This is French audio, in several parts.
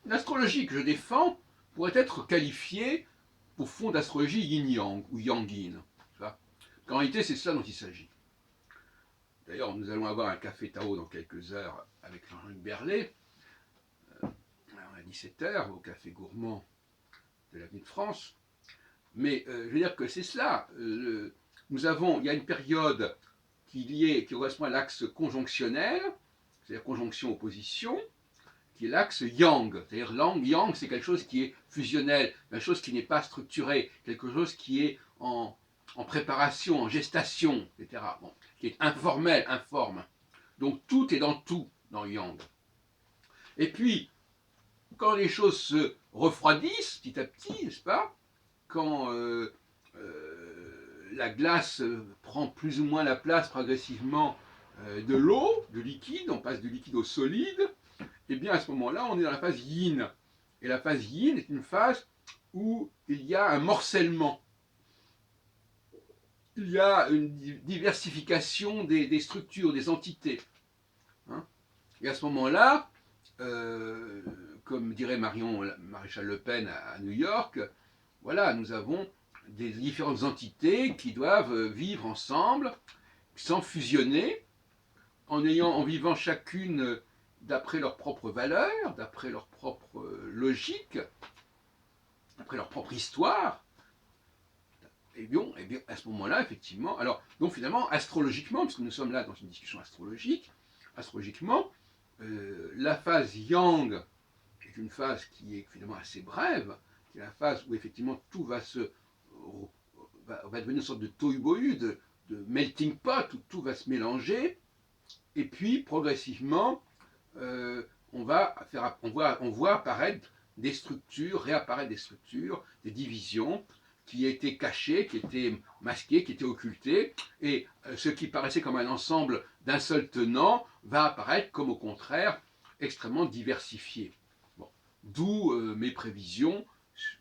l'astrologie que je défends pourrait être qualifiée au fond d'astrologie yin-yang ou yang-yin. En réalité, c'est cela dont il s'agit. D'ailleurs, nous allons avoir un café Tao dans quelques heures avec Jean-Luc Berlet, à 17h, au café gourmand de l'avenue de France. Mais je veux dire que c'est cela. Il y a une période qui correspond à l'axe conjonctionnel, c'est-à-dire conjonction-opposition, qui est l'axe yang. C'est-à-dire yang, c'est quelque chose qui est fusionnel, quelque chose qui n'est pas structuré, quelque chose qui est en préparation, en gestation, etc. Bon, qui est informel, informe. Donc tout est dans tout, dans yang. Et puis, quand les choses se refroidissent petit à petit, n'est-ce pas, quand la glace prend plus ou moins la place progressivement de l'eau, du liquide, on passe du liquide au solide, et bien à ce moment-là, on est dans la phase yin. Et la phase yin est une phase où il y a un morcellement. Il y a une diversification des structures, des entités. Hein. Et à ce moment-là, comme dirait Maréchal Le Pen à New York, voilà, nous avons des différentes entités qui doivent vivre ensemble, sans fusionner, en vivant chacune d'après leurs propres valeurs, d'après leur propre logique, d'après leur propre histoire. Et bien à ce moment-là, effectivement, alors, donc finalement, astrologiquement, puisque nous sommes là dans une discussion astrologique, astrologiquement, la phase yang est une phase qui est finalement assez brève, qui est la phase où effectivement tout va devenir une sorte de tohu-bohu, de melting pot, où tout va se mélanger, et puis progressivement, on voit apparaître des structures, réapparaître des structures, des divisions, qui étaient cachées, qui étaient masquées, qui étaient occultées, et ce qui paraissait comme un ensemble d'un seul tenant va apparaître comme au contraire extrêmement diversifié. Bon. D'où mes prévisions,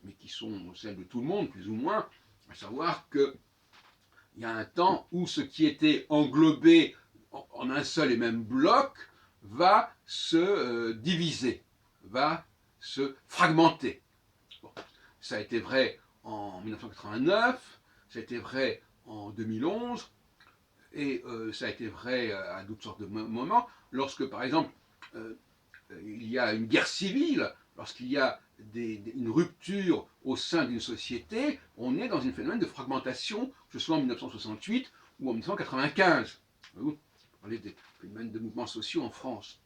mais qui sont celles de tout le monde, plus ou moins, à savoir qu'il y a un temps où ce qui était englobé en un seul et même bloc va se diviser, va se fragmenter. Bon. Ça a été vrai en 1989, ça a été vrai en 2011, et ça a été vrai à d'autres sortes de moments, lorsque par exemple il y a une guerre civile, lorsqu'il y a une rupture au sein d'une société, on est dans un phénomène de fragmentation, que ce soit en 1968 ou en 1995. On parlait des phénomènes de mouvements sociaux en France.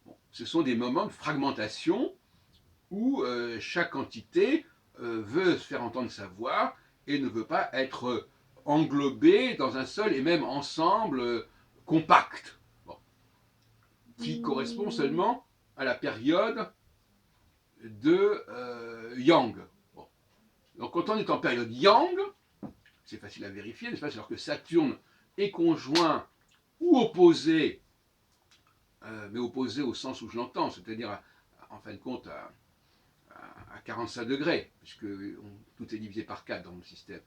Bon, ce sont des moments de fragmentation où chaque entité veut se faire entendre sa voix et ne veut pas être englobée dans un seul et même ensemble compact, bon, qui correspond seulement à la période de Yang. Bon. Donc quand on est en période Yang, c'est facile à vérifier, n'est-ce pas, alors que Saturne est conjoint ou opposé, mais opposé au sens où je l'entends, c'est-à-dire en fin de compte à 45 degrés, puisque tout est divisé par 4 dans le système,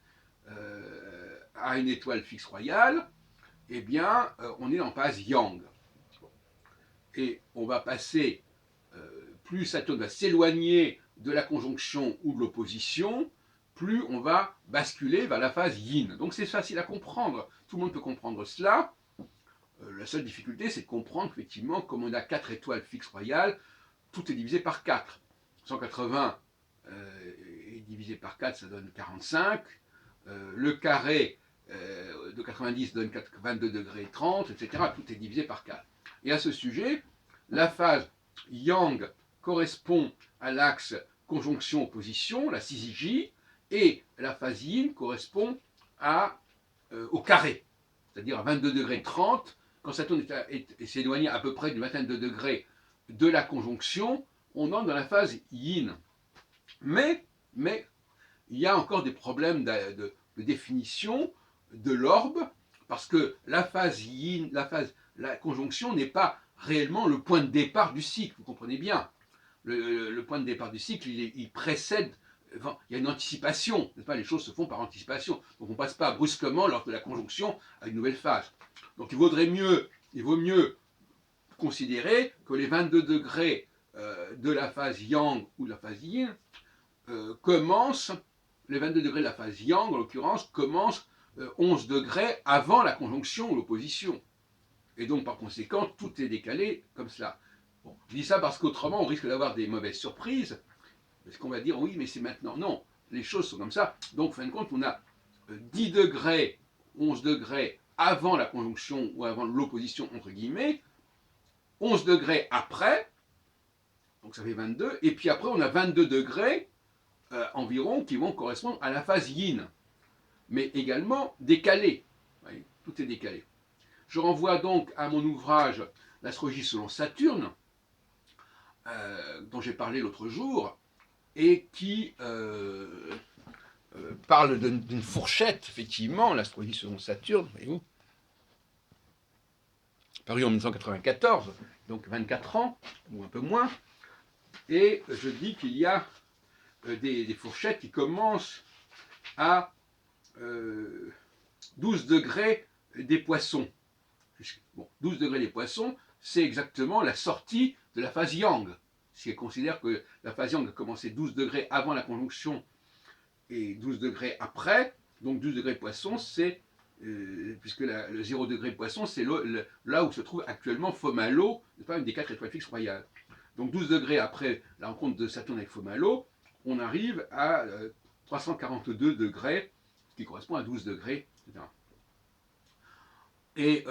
à une étoile fixe royale, eh bien, on est en phase Yang. Et on va passer, plus Saturne va s'éloigner de la conjonction ou de l'opposition, plus on va basculer vers la phase Yin. Donc c'est facile à comprendre, tout le monde peut comprendre cela. La seule difficulté, c'est de comprendre qu'effectivement, comme on a 4 étoiles fixes royales, tout est divisé par 4. 180 est divisé par 4, ça donne 45. Le carré de 90 donne 22 degrés 30, etc. Tout est divisé par 4. Et à ce sujet, la phase Yang correspond à l'axe conjonction-opposition, la syzygie, et la phase Yin correspond au carré, c'est-à-dire à 22 degrés 30. Quand Saturne s'est éloigné à peu près du 22 degrés de la conjonction, on entre dans la phase Yin. Mais il y a encore des problèmes de définition de l'orbe, parce que la phase Yin, la conjonction n'est pas réellement le point de départ du cycle, vous comprenez bien. Le point de départ du cycle, il précède, enfin, il y a une anticipation, n'est-ce pas, les choses se font par anticipation. Donc on ne passe pas brusquement lors de la conjonction à une nouvelle phase. Donc il vaut mieux considérer que les 22 degrés de la phase yang ou de la phase yin commencent, les 22 degrés de la phase yang en l'occurrence, commencent 11 degrés avant la conjonction ou l'opposition. Et donc par conséquent, tout est décalé comme cela. Bon, je dis ça parce qu'autrement, on risque d'avoir des mauvaises surprises, parce qu'on va dire oui, mais c'est maintenant. Non, les choses sont comme ça. Donc en fin de compte, on a 10 degrés, 11 degrés avant la conjonction ou avant l'opposition entre guillemets, 11 degrés après, donc ça fait 22, et puis après on a 22 degrés environ qui vont correspondre à la phase yin, mais également décalé. Oui, tout est décalé. Je renvoie donc à mon ouvrage L'astrologie selon Saturne, dont j'ai parlé l'autre jour, et qui parle d'une fourchette, effectivement, l'astrologie selon Saturne, voyez-vous, paru en 1994, donc 24 ans, ou un peu moins, et je dis qu'il y a des fourchettes qui commencent à 12 degrés des poissons. Bon, 12 degrés des poissons, c'est exactement la sortie de la phase yang. Si on considère que la phase yang a commencé 12 degrés avant la conjonction et 12 degrés après, donc 12 degrés poisson, c'est, puisque le 0 degré poisson, c'est là où se trouve actuellement Fomalhaut, une des 4 étoiles fixes royales. Donc 12 degrés après la rencontre de Saturne avec Fomalhaut, on arrive à 342 degrés, ce qui correspond à 12 degrés, etc. Et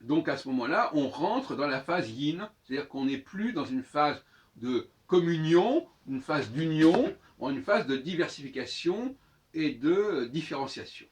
donc à ce moment-là, on rentre dans la phase yin, c'est-à-dire qu'on n'est plus dans une phase de communion, une phase d'union, en une phase de diversification et de différenciation.